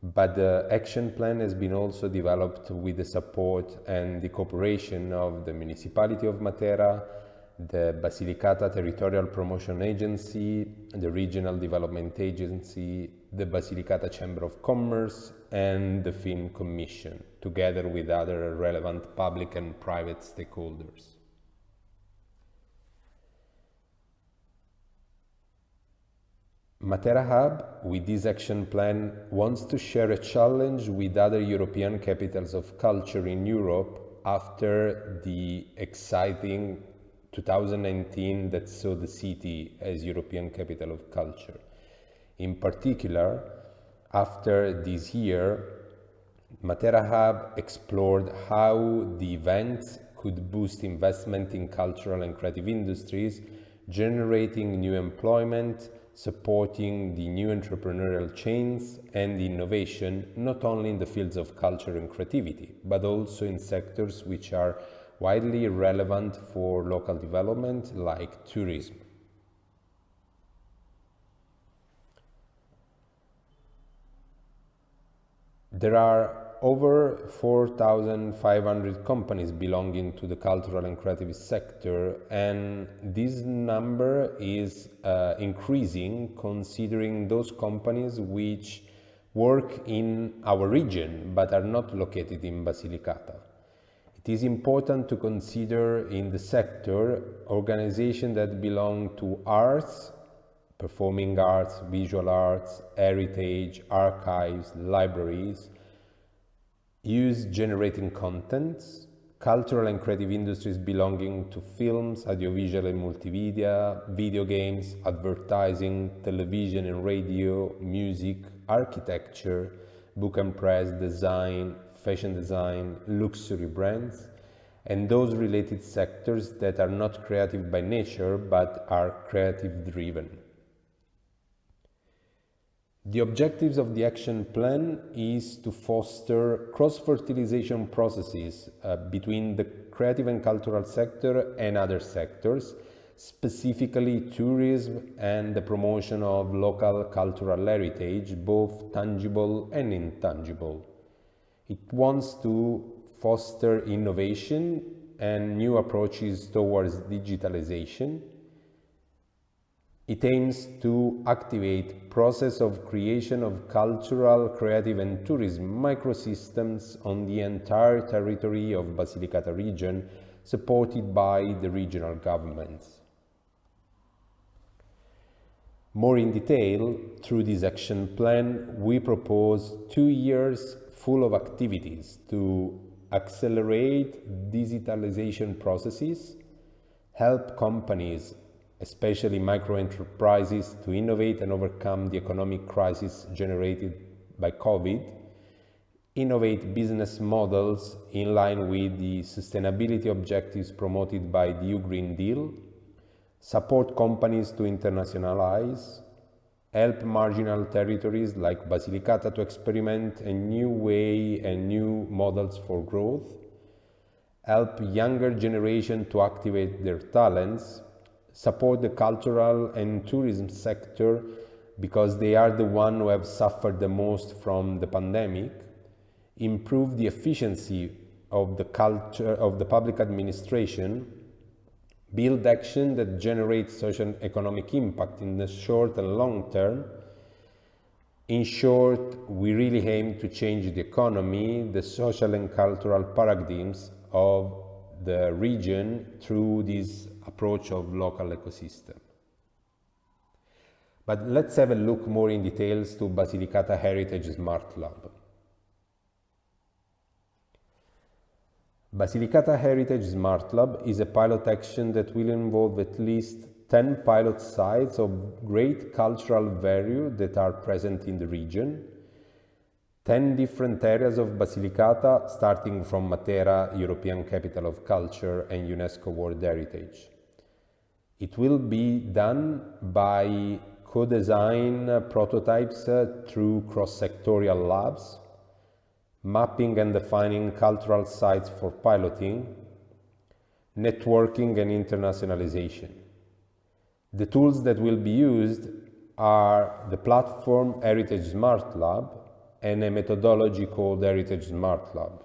But the action plan has been also developed with the support and the cooperation of the municipality of Matera, the Basilicata Territorial Promotion Agency, the Regional Development Agency, the Basilicata Chamber of Commerce, and the Film Commission, together with other relevant public and private stakeholders. Matera Hub, with this action plan, wants to share a challenge with other European capitals of culture in Europe after the exciting 2019 that saw the city as European Capital of Culture. In particular, after this year, Matera Hub explored how the events could boost investment in cultural and creative industries, generating new employment, supporting the new entrepreneurial chains and innovation, not only in the fields of culture and creativity, but also in sectors which are widely relevant for local development, like tourism. There are over 4,500 companies belonging to the cultural and creative sector, and this number is increasing considering those companies which work in our region but are not located in Basilicata. It is important to consider in the sector organizations that belong to arts, performing arts, visual arts, heritage, archives, libraries, use-generating contents, cultural and creative industries belonging to films, audiovisual and multimedia, video games, advertising, television and radio, music, architecture, book and press, design, fashion design, luxury brands, and those related sectors that are not creative by nature but are creative driven. The objectives of the action plan is to foster cross-fertilization processes between the creative and cultural sector and other sectors, specifically tourism and the promotion of local cultural heritage, both tangible and intangible. It wants to foster innovation and new approaches towards digitalization. It aims to activate process of creation of cultural, creative and tourism microsystems on the entire territory of Basilicata region, supported by the regional governments. More in detail, through this action plan, we propose 2 years full of activities to accelerate digitalization processes, help companies, especially micro-enterprises, to innovate and overcome the economic crisis generated by COVID, innovate business models in line with the sustainability objectives promoted by the EU Green Deal, support companies to internationalize, help marginal territories like Basilicata to experiment a new way and new models for growth, help younger generation to activate their talents, support the cultural and tourism sector because they are the ones who have suffered the most from the pandemic, improve the efficiency of the culture of the public administration, build action that generates social and economic impact in the short and long term. In short, we really aim to change the economy, the social and cultural paradigms of the region through this approach of local ecosystem. But let's have a look more in details to Basilicata Heritage Smart Lab. Basilicata Heritage Smart Lab is a pilot action that will involve at least 10 pilot sites of great cultural value that are present in the region, 10 different areas of Basilicata, starting from Matera, European Capital of Culture and UNESCO World Heritage. It will be done by co-design prototypes through cross-sectoral labs, mapping and defining cultural sites for piloting, networking and internationalization. The tools that will be used are the platform Heritage Smart Lab and a methodology called Heritage Smart Lab.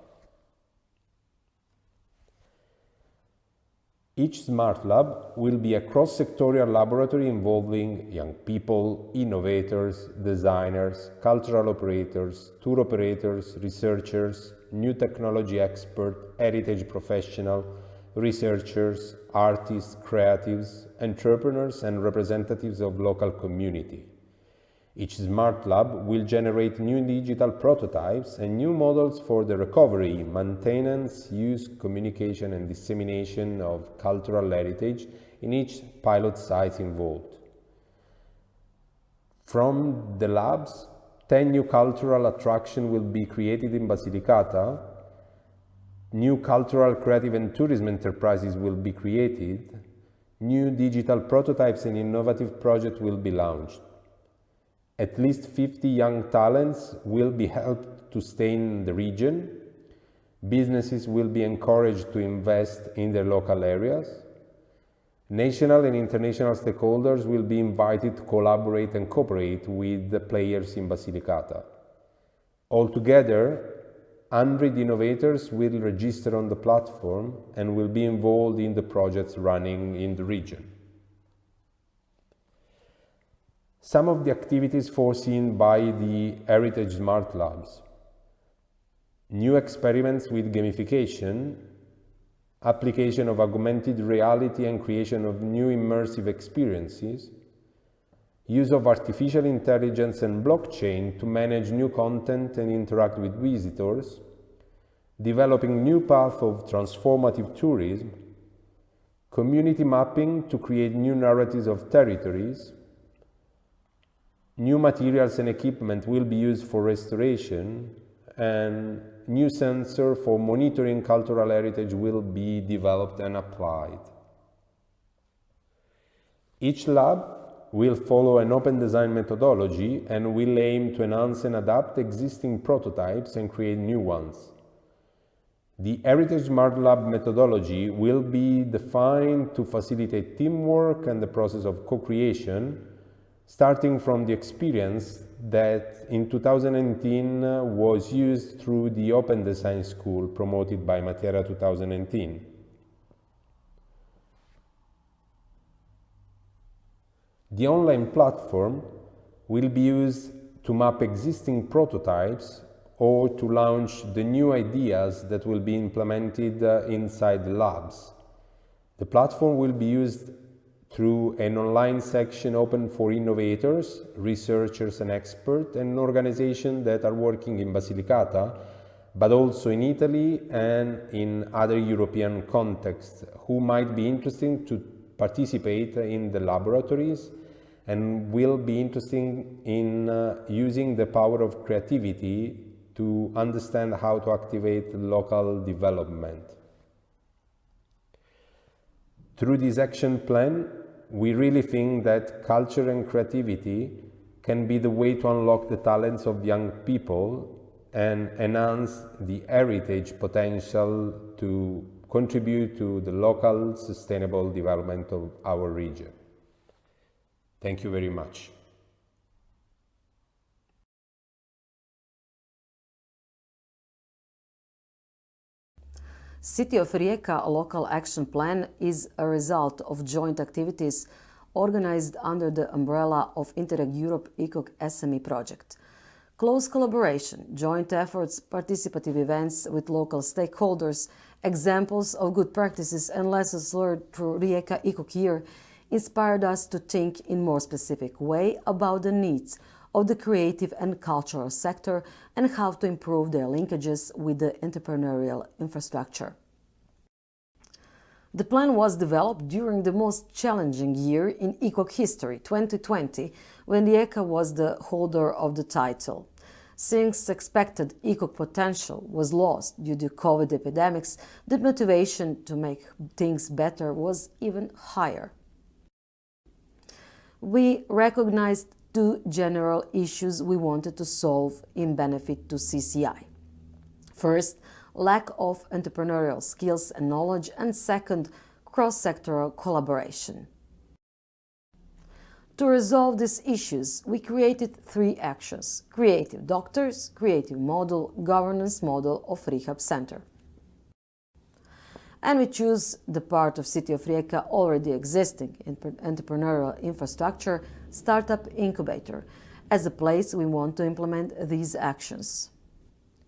Each Smart Lab will be a cross-sectorial laboratory involving young people, innovators, designers, cultural operators, tour operators, researchers, new technology experts, heritage professionals, researchers, artists, creatives, entrepreneurs, and representatives of local community. Each Smart Lab will generate new digital prototypes and new models for the recovery, maintenance, use, communication, and dissemination of cultural heritage in each pilot site involved. From the labs, 10 new cultural attractions will be created in Basilicata. New cultural, creative and tourism enterprises will be created. New digital prototypes and innovative projects will be launched. At least 50 young talents will be helped to stay in the region. Businesses will be encouraged to invest in their local areas. National and international stakeholders will be invited to collaborate and cooperate with the players in Basilicata. Altogether, 100 innovators will register on the platform and will be involved in the projects running in the region. Some of the activities foreseen by the Heritage Smart Labs: new experiments with gamification, application of augmented reality and creation of new immersive experiences, use of artificial intelligence and blockchain to manage new content and interact with visitors, developing new paths of transformative tourism, community mapping to create new narratives of territories. New materials and equipment will be used for restoration, and new sensor for monitoring cultural heritage will be developed and applied. Each lab will follow an open design methodology and will aim to enhance and adapt existing prototypes and create new ones. The Heritage Smart Lab methodology will be defined to facilitate teamwork and the process of co-creation, starting from the experience that in 2019 was used through the Open Design School promoted by Matera 2019. The online platform will be used to map existing prototypes or to launch the new ideas that will be implemented inside the labs. The platform will be used through an online section open for innovators, researchers and experts, and organizations that are working in Basilicata, but also in Italy and in other European contexts, who might be interested to participate in the laboratories and will be interested in using the power of creativity to understand how to activate local development. Through this action plan, we really think that culture and creativity can be the way to unlock the talents of young people and enhance the heritage potential to contribute to the local sustainable development of our region. Thank you very much. City of Rijeka Local Action Plan is a result of joint activities organized under the umbrella of Interreg Europe ECoC-SME project. Close collaboration, joint efforts, participative events with local stakeholders, examples of good practices and lessons learned through Rijeka ECoC Year inspired us to think in more specific way about the needs of the creative and cultural sector and how to improve their linkages with the entrepreneurial infrastructure. The plan was developed during the most challenging year in ECoC history, 2020, when Rijeka was the holder of the title. Since expected ECoC potential was lost due to COVID epidemics, the motivation to make things better was even higher. We recognized two general issues we wanted to solve in benefit to CCI. First, lack of entrepreneurial skills and knowledge, and second, cross-sectoral collaboration. To resolve these issues, we created three actions: creative doctors, creative model, governance model of Rehab Center. And we choose the part of City of Rijeka already existing in entrepreneurial infrastructure, Startup Incubator, as a place we want to implement these actions.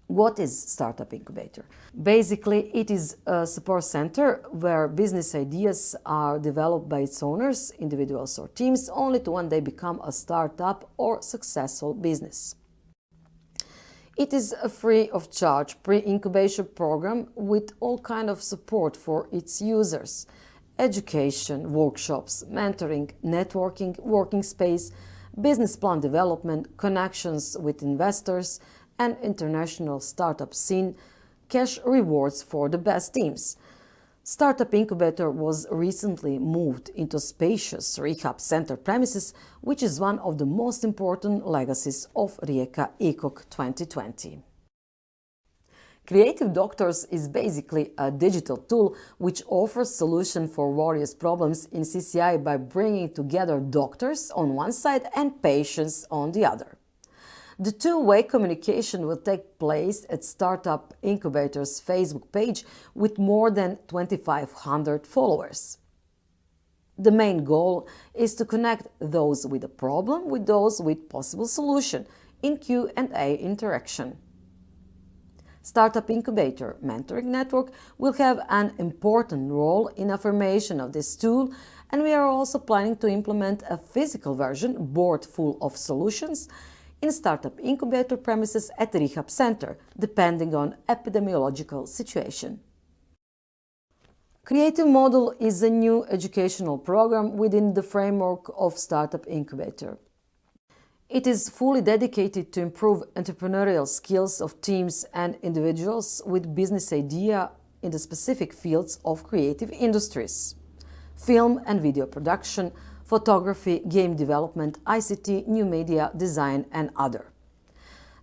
What is Startup Incubator? Basically, it is a support center where business ideas are developed by its owners, individuals or teams, only to one day become a startup or successful business. It is a free of charge pre-incubation program with all kind of support for its users: education, workshops, mentoring, networking, working space, business plan development, connections with investors and international startup scene, cash rewards for the best teams. Startup Incubator was recently moved into spacious Rehab Center premises, which is one of the most important legacies of Rijeka ECoC 2020. Creative Doctors is basically a digital tool which offers solution for various problems in CCI by bringing together doctors on one side and patients on the other. The two-way communication will take place at Startup Incubator's Facebook page with more than 2,500 followers. The main goal is to connect those with a problem with those with possible solution in Q&A interaction. Startup Incubator Mentoring Network will have an important role in affirmation of this tool, and we are also planning to implement a physical version, board full of solutions, in Startup Incubator premises at the Rehab Center, depending on epidemiological situation. Creative Model is a new educational program within the framework of Startup Incubator. It is fully dedicated to improve entrepreneurial skills of teams and individuals with business idea in the specific fields of creative industries: film and video production, photography, game development, ICT, new media, design, and other.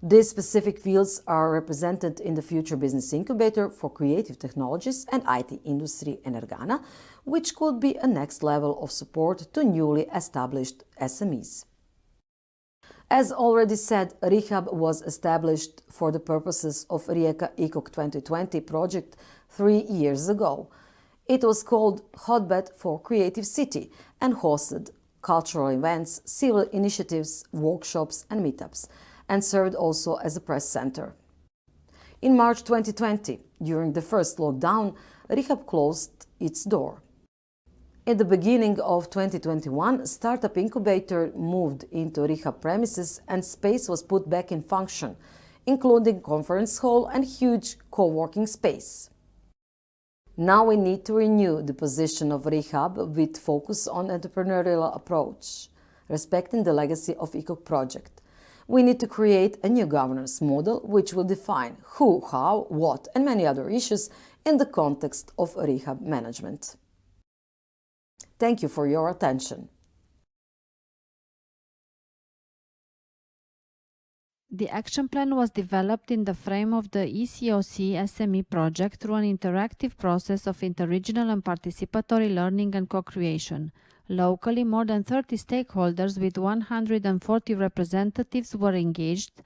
These specific fields are represented in the Future Business Incubator for Creative Technologies and IT Industry Energana, which could be a next level of support to newly established SMEs. As already said, Rehab was established for the purposes of Rijeka ECoC 2020 project 3 years ago. It was called Hotbed for Creative City and hosted cultural events, civil initiatives, workshops and meetups, and served also as a press center. In March 2020, during the first lockdown, Rehab closed its door. At the beginning of 2021, Startup Incubator moved into Rehab premises and space was put back in function, including conference hall and huge co-working space. Now we need to renew the position of Rehab with focus on entrepreneurial approach, respecting the legacy of ECoC project. We need to create a new governance model which will define who, how, what and many other issues in the context of Rehab management. Thank you for your attention. The action plan was developed in the frame of the ECoC-SME project through an interactive process of interregional and participatory learning and co-creation. Locally, more than 30 stakeholders with 140 representatives were engaged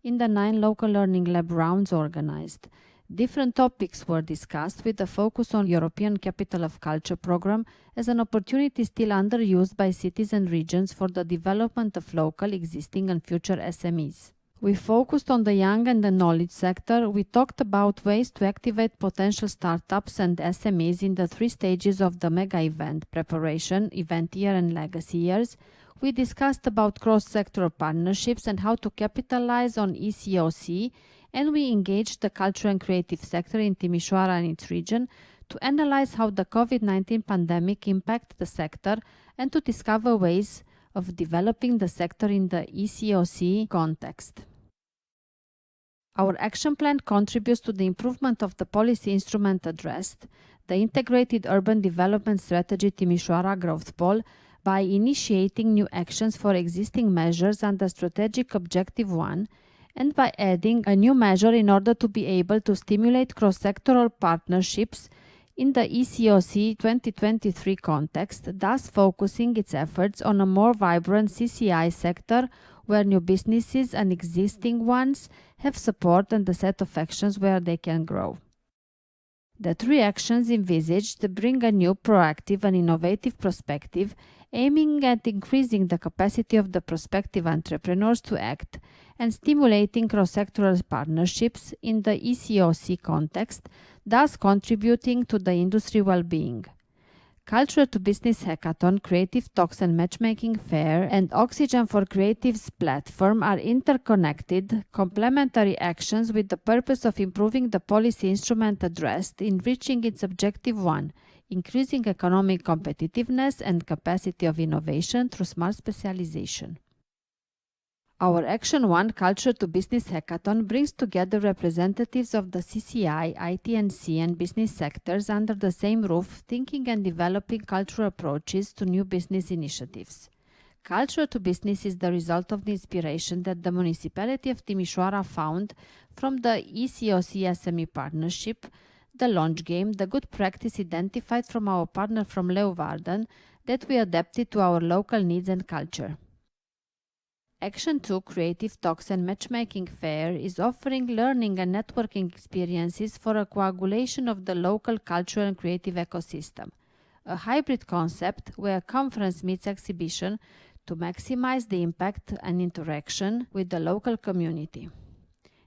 in the 9 local learning lab rounds organized. Different topics were discussed with a focus on European Capital of Culture program as an opportunity still underused by cities and regions for the development of local, existing and future SMEs. We focused on the young and the knowledge sector. We talked about ways to activate potential startups and SMEs in the 3 stages of the mega event: preparation, event year and legacy years. We discussed about cross-sectoral partnerships and how to capitalize on ECoC, and we engaged the cultural and creative sector in Timisoara and its region to analyze how the COVID-19 pandemic impacted the sector and to discover ways of developing the sector in the ECoC context. Our action plan contributes to the improvement of the policy instrument addressed, the Integrated Urban Development Strategy Timisoara Growth Pole, by initiating new actions for existing measures under Strategic Objective 1, and by adding a new measure in order to be able to stimulate cross-sectoral partnerships in the ECoC 2023 context, thus focusing its efforts on a more vibrant CCI sector where new businesses and existing ones have support and a set of actions where they can grow. The 3 actions envisaged bring a new, proactive and innovative perspective, aiming at increasing the capacity of the prospective entrepreneurs to act and stimulating cross-sectoral partnerships in the ECoC context, thus contributing to the industry well-being. Culture to Business Hackathon, Creative Talks and Matchmaking Fair, and Oxygen for Creatives platform are interconnected, complementary actions with the purpose of improving the policy instrument addressed in reaching its Objective 1, increasing economic competitiveness and capacity of innovation through smart specialization. Our Action 1 Culture to Business Hackathon brings together representatives of the CCI, IT&C and business sectors under the same roof, thinking and developing cultural approaches to new business initiatives. Culture to Business is the result of the inspiration that the municipality of Timisoara found from the ECoC-SME partnership, the launch game, the good practice identified from our partner from Leeuwarden that we adapted to our local needs and culture. Action 2 Creative Talks and Matchmaking Fair is offering learning and networking experiences for a coagulation of the local cultural and creative ecosystem, a hybrid concept where conference meets exhibition to maximize the impact and interaction with the local community.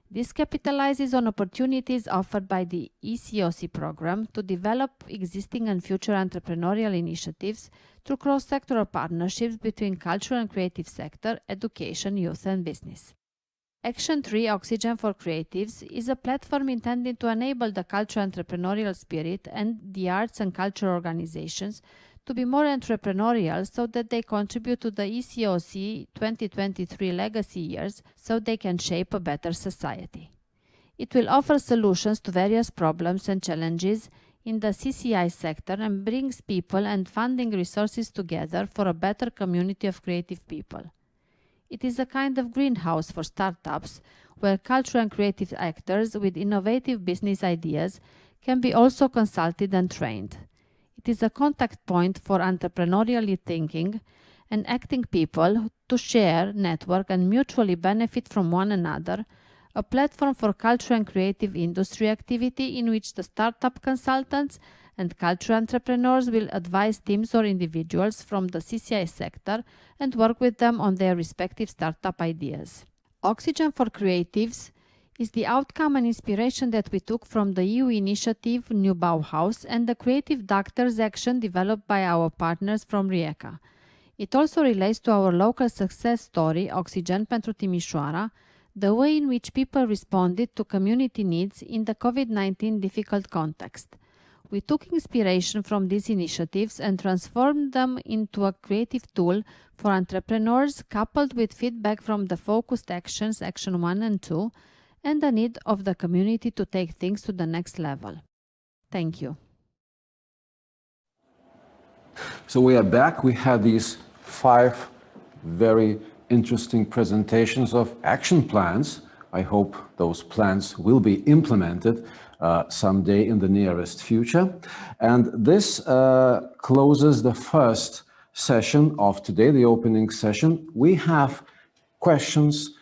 This capitalizes on opportunities offered by the ECoC program to develop existing and future entrepreneurial initiatives through cross-sectoral partnerships between cultural and creative sector, education, youth and business. Action 3 Oxygen for Creatives is a platform intended to enable the cultural entrepreneurial spirit and the arts and cultural organizations to be more entrepreneurial so that they contribute to the ECoC 2023 legacy years so they can shape a better society. It will offer solutions to various problems and challenges in the CCI sector and brings people and funding resources together for a better community of creative people. It is a kind of greenhouse for startups where cultural and creative actors with innovative business ideas can be also consulted and trained. It is a contact point for entrepreneurially thinking and acting people to share, network and mutually benefit from one another, a platform for cultural and creative industry activity in which the startup consultants and cultural entrepreneurs will advise teams or individuals from the CCI sector and work with them on their respective startup ideas. Oxygen for Creatives is the outcome and inspiration that we took from the EU initiative New Bauhaus and the Creative Doctors Action developed by our partners from Rijeka. It also relates to our local success story, Oxygen pentru Timisoara, the way in which people responded to community needs in the COVID-19 difficult context. We took inspiration from these initiatives and transformed them into a creative tool for entrepreneurs, coupled with feedback from the focused actions, Action 1 and 2, and the need of the community to take things to the next level. Thank you. So we are back. We had these 5 very interesting presentations of action plans. I hope those plans will be implemented someday in the nearest future. And this closes the first session of today, the opening session. We have questions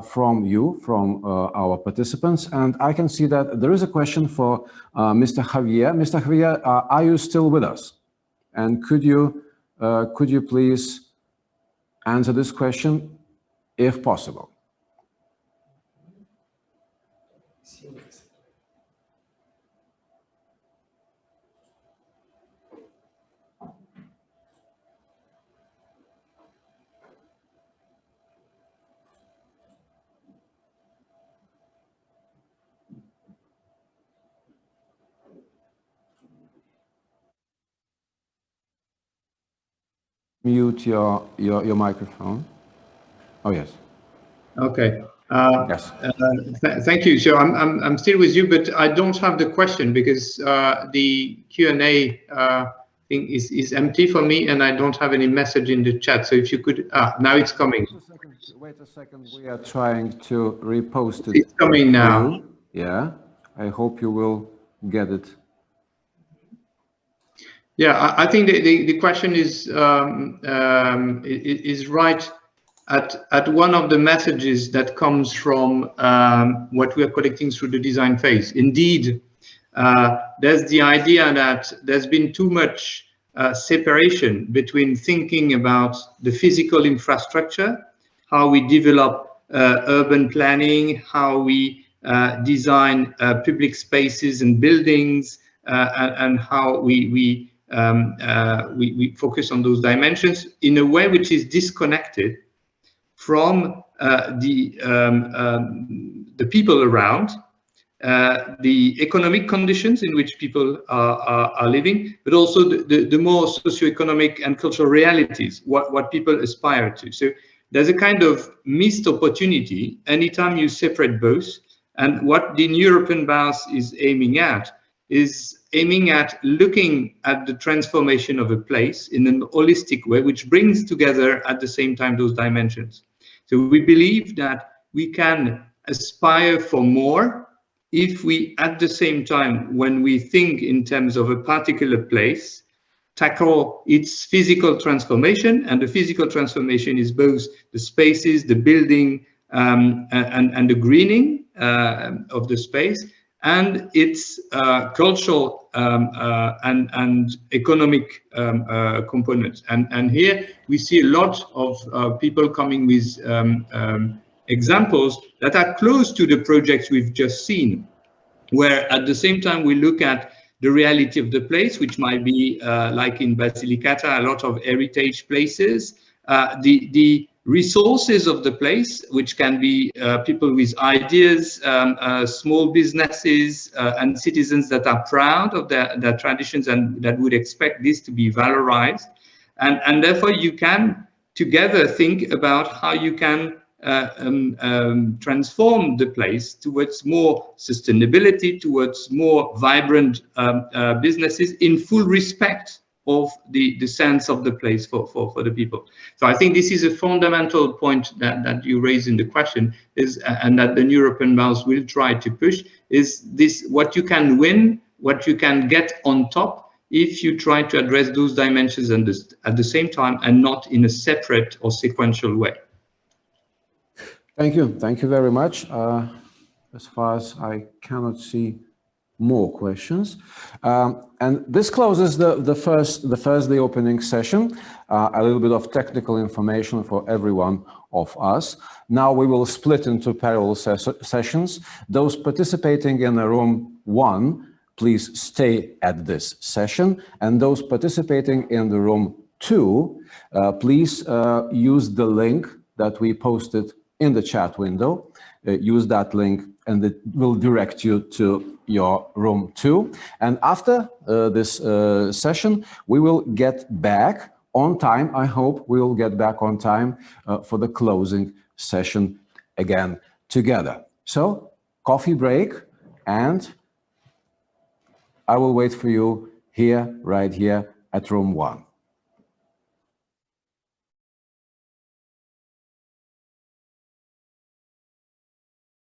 from you, from our participants. And I can see that there is a question for Mr. Javier. Mr. Javier, are you still with us? And could you please answer this question, if possible? Mute your microphone. Oh, yes. Okay. Yes. Thank you. So I'm still with you, but I don't have the question because the Q&A thing is empty for me, and I don't have any message in the chat. So if you could, now it's coming. Wait a second. We are trying to repost it. It's coming now. Yeah. I hope you will get it. Yeah, I think the question is right at one of the messages that comes from what we are collecting through the design phase. Indeed, there's the idea that there's been too much separation between thinking about the physical infrastructure, how we develop urban planning, how we design public spaces and buildings, and how we focus on those dimensions in a way which is disconnected from the people around, the economic conditions in which people are living, but also the more socioeconomic and cultural realities, what people aspire to. So there's a kind of missed opportunity anytime you separate both. And what the European Bauhaus is aiming at is looking at the transformation of a place in an holistic way, which brings together at the same time those dimensions. So we believe that we can aspire for more if we, at the same time, when we think in terms of a particular place, tackle its physical transformation. And the physical transformation is both the spaces, the building, and the greening of the space, and its cultural and economic components. And here we see a lot of people coming with examples that are close to the projects we've just seen, where at the same time we look at the reality of the place, which might be like in Basilicata, a lot of heritage places, the resources of the place, which can be people with ideas, small businesses, and citizens that are proud of their traditions and that would expect this to be valorized. And therefore you can together think about how you can transform the place towards more sustainability, towards more vibrant businesses in full respect of the sense of the place for the people. So I think this is a fundamental point that you raise in the question, is and that the European Bauhaus will try to push, is this what you can win, what you can get on top if you try to address those dimensions at the same time and not in a separate or sequential way. Thank you very much. As far as I cannot see more questions, and this closes the first day opening session. A little bit of technical information for everyone of us. Now we will split into parallel sessions. Those participating in room 1, please stay at this session, and those participating in the room 2, please use the link that we posted in the chat window. Use that link and it will direct you to your room 2. And after this session, we will get back on time. I hope we will get back on time for the closing session again together. So, coffee break, and I will wait for you here, right here at room 1.